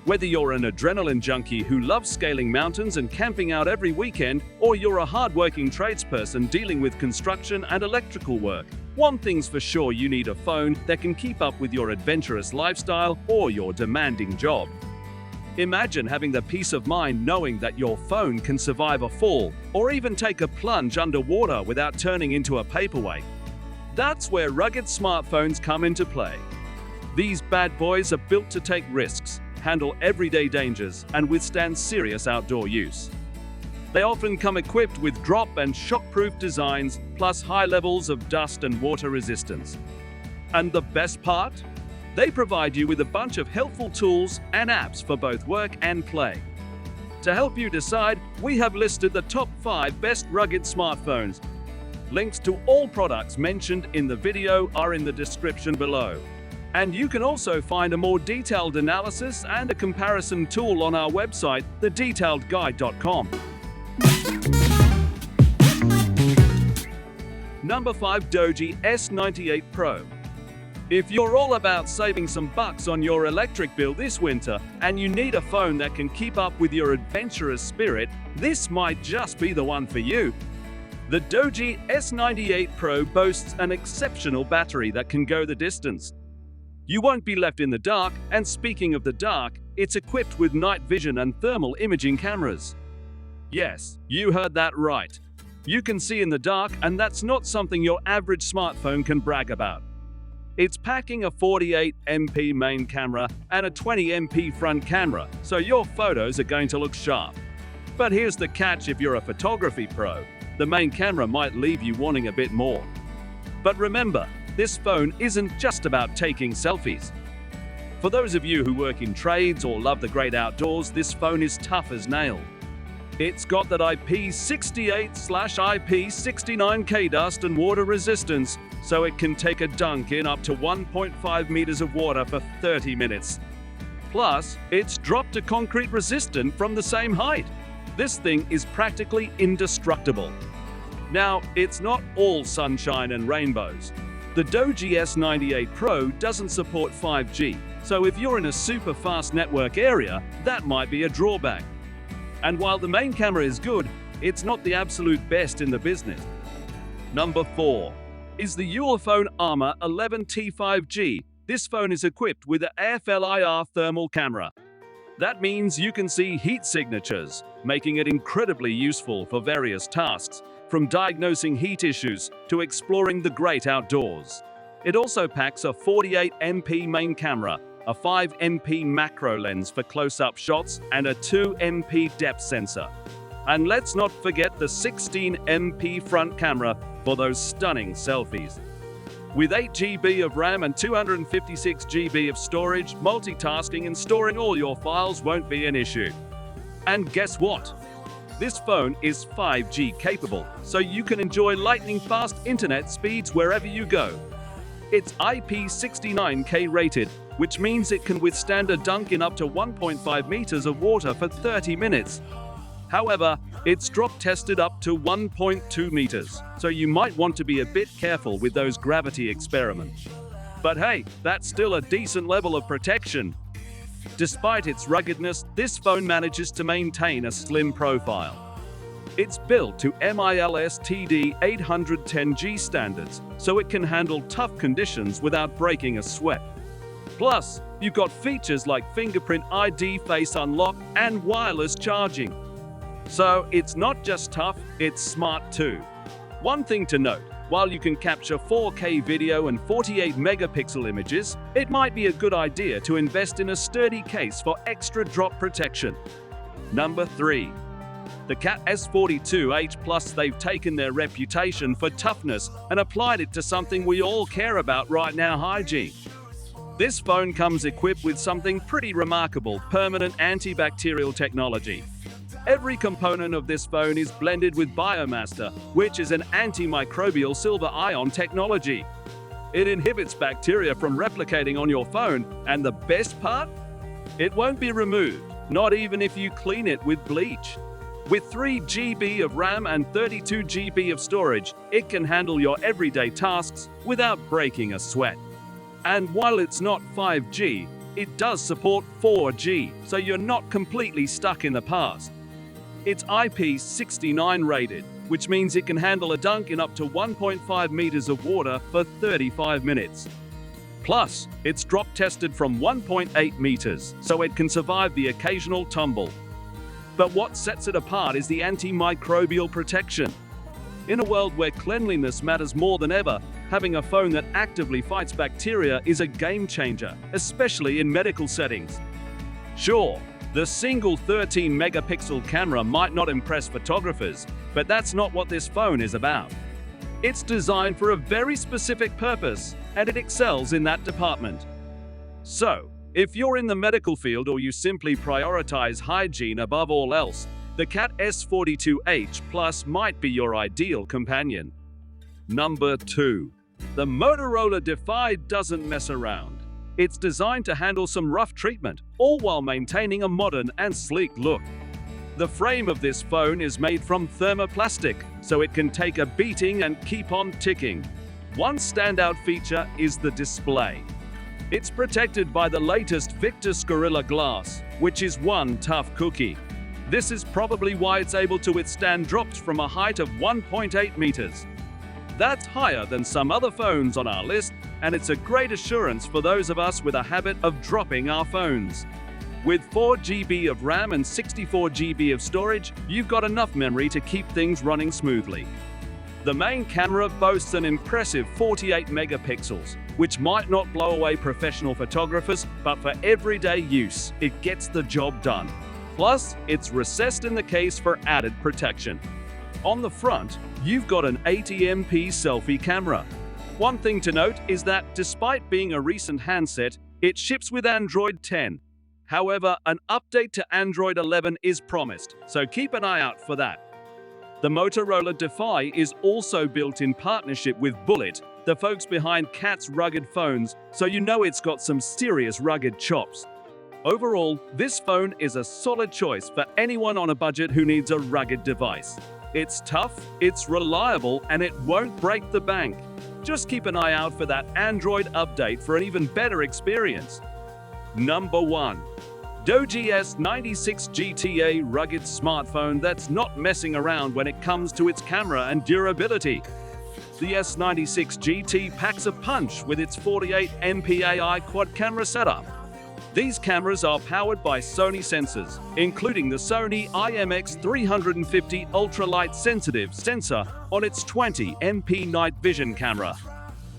Whether you're an adrenaline junkie who loves scaling mountains and camping out every weekend, or you're a hard-working tradesperson dealing with construction and electrical work, one thing's for sure: you need a phone that can keep up with your adventurous lifestyle or your demanding job. Imagine having the peace of mind knowing that your phone can survive a fall or even take a plunge underwater without turning into a paperweight. That's where rugged smartphones come into play. These bad boys are built to take risks, handle everyday dangers, and withstand serious outdoor use. They often come equipped with drop and shock-proof designs, plus high levels of dust and water resistance. And the best part? They provide you with a bunch of helpful tools and apps for both work and play. To help you decide, we have listed the top 5 best rugged smartphones. Links to all products mentioned in the video are in the description below. And you can also find a more detailed analysis and a comparison tool on our website, thedetailedguide.com. Number 5. Doogee S98 Pro. If you're all about saving some bucks on your electric bill this winter and you need a phone that can keep up with your adventurous spirit, this might just be the one for you. The Doogee S98 Pro boasts an exceptional battery that can go the distance. You won't be left in the dark, and speaking of the dark, it's equipped with night vision and thermal imaging cameras. Yes, you heard that right. You can see in the dark, and that's not something your average smartphone can brag about. It's packing a 48MP main camera and a 20MP front camera, so your photos are going to look sharp. But here's the catch: if you're a photography pro, the main camera might leave you wanting a bit more. But remember, this phone isn't just about taking selfies. For those of you who work in trades or love the great outdoors, this phone is tough as nails. It's got that IP68/IP69K dust and water resistance, so it can take a dunk in up to 1.5 meters of water for 30 minutes. Plus, it's drop to concrete resistant from the same height. This thing is practically indestructible. Now, it's not all sunshine and rainbows. The Doogee S98 Pro doesn't support 5G, so if you're in a super fast network area, that might be a drawback. And while the main camera is good, it's not the absolute best in the business. Number 4 is the Ulefone Armor 11T5G. This phone is equipped with an AFLIR thermal camera. That means you can see heat signatures, making it incredibly useful for various tasks, from diagnosing heat issues to exploring the great outdoors. It also packs a 48MP main camera, a 5MP macro lens for close-up shots, and a 2MP depth sensor. And let's not forget the 16MP front camera for those stunning selfies. With 8GB of RAM and 256GB of storage, multitasking and storing all your files won't be an issue. And guess what? This phone is 5G capable, so you can enjoy lightning-fast internet speeds wherever you go. It's IP69K rated, which means it can withstand a dunk in up to 1.5 meters of water for 30 minutes. However, it's drop-tested up to 1.2 meters, so you might want to be a bit careful with those gravity experiments. But hey, that's still a decent level of protection. Despite its ruggedness, this phone manages to maintain a slim profile. It's built to MILSTD 810G standards, so it can handle tough conditions without breaking a sweat. Plus, you've got features like fingerprint ID, face unlock, and wireless charging. So it's not just tough, it's smart too. One thing to note: while you can capture 4K video and 48-megapixel images, it might be a good idea to invest in a sturdy case for extra drop protection. Number 3. The Cat S42H Plus. They've taken their reputation for toughness and applied it to something we all care about right now: hygiene. This phone comes equipped with something pretty remarkable: permanent antibacterial technology. Every component of this phone is blended with Biomaster, which is an antimicrobial silver ion technology. It inhibits bacteria from replicating on your phone, and the best part? It won't be removed, not even if you clean it with bleach. With 3GB of RAM and 32GB of storage, it can handle your everyday tasks without breaking a sweat. And while it's not 5G, it does support 4G, so you're not completely stuck in the past. It's IP69 rated, which means it can handle a dunk in up to 1.5 meters of water for 35 minutes. Plus, it's drop tested from 1.8 meters, so it can survive the occasional tumble. But what sets it apart is the antimicrobial protection. In a world where cleanliness matters more than ever, having a phone that actively fights bacteria is a game changer, especially in medical settings. Sure, the single 13-megapixel camera might not impress photographers, but that's not what this phone is about. It's designed for a very specific purpose, and it excels in that department. So, if you're in the medical field or you simply prioritize hygiene above all else, the CAT S42H Plus might be your ideal companion. Number 2. The Motorola Defy doesn't mess around. It's designed to handle some rough treatment, all while maintaining a modern and sleek look. The frame of this phone is made from thermoplastic, so it can take a beating and keep on ticking. One standout feature is the display. It's protected by the latest Victus Gorilla Glass, which is one tough cookie. This is probably why it's able to withstand drops from a height of 1.8 meters. That's higher than some other phones on our list, and it's a great assurance for those of us with a habit of dropping our phones. With 4 GB of RAM and 64 GB of storage, you've got enough memory to keep things running smoothly. The main camera boasts an impressive 48 megapixels, which might not blow away professional photographers, but for everyday use, it gets the job done. Plus, it's recessed in the case for added protection. On the front, you've got an 80MP selfie camera. One thing to note is that, despite being a recent handset, it ships with Android 10. However, an update to Android 11 is promised, so keep an eye out for that. The Motorola Defy is also built in partnership with Bullet, the folks behind CAT's rugged phones, so you know it's got some serious rugged chops. Overall, this phone is a solid choice for anyone on a budget who needs a rugged device. It's tough, it's reliable, and it won't break the bank. Just keep an eye out for that Android update for an even better experience. Number 1. Doogee S96 GT, a rugged smartphone that's not messing around when it comes to its camera and durability. The S96 GT packs a punch with its 48MP AI quad camera setup. These cameras are powered by Sony sensors, including the Sony IMX350 ultralight sensitive sensor on its 20MP night vision camera.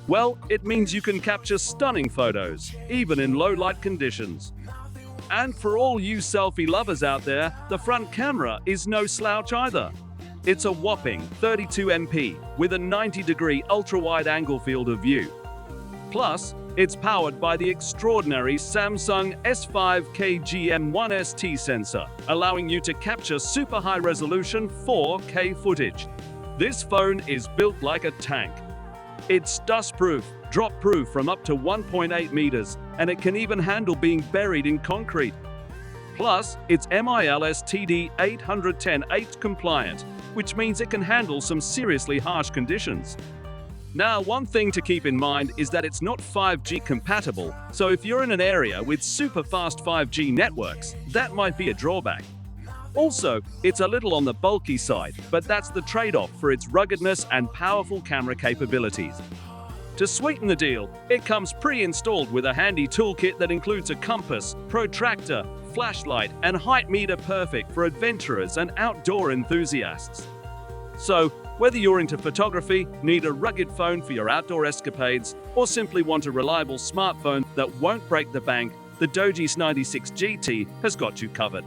Well, it means you can capture stunning photos, even in low-light conditions. And for all you selfie lovers out there, the front camera is no slouch either. It's a whopping 32MP with a 90-degree ultra-wide-angle field of view. Plus, it's powered by the extraordinary Samsung S5K GM1ST sensor, allowing you to capture super high-resolution 4K footage. This phone is built like a tank. It's dust-proof, drop-proof from up to 1.8 meters, and it can even handle being buried in concrete. Plus, it's MIL-STD 810-8 compliant, which means it can handle some seriously harsh conditions. Now, one thing to keep in mind is that it's not 5G compatible, so if you're in an area with super fast 5G networks, that might be a drawback. Also, it's a little on the bulky side, but that's the trade-off for its ruggedness and powerful camera capabilities. To sweeten the deal, it comes pre-installed with a handy toolkit that includes a compass, protractor, flashlight, and height meter, perfect for adventurers and outdoor enthusiasts. So, whether you're into photography, need a rugged phone for your outdoor escapades, or simply want a reliable smartphone that won't break the bank, the Doogee S96 GT has got you covered.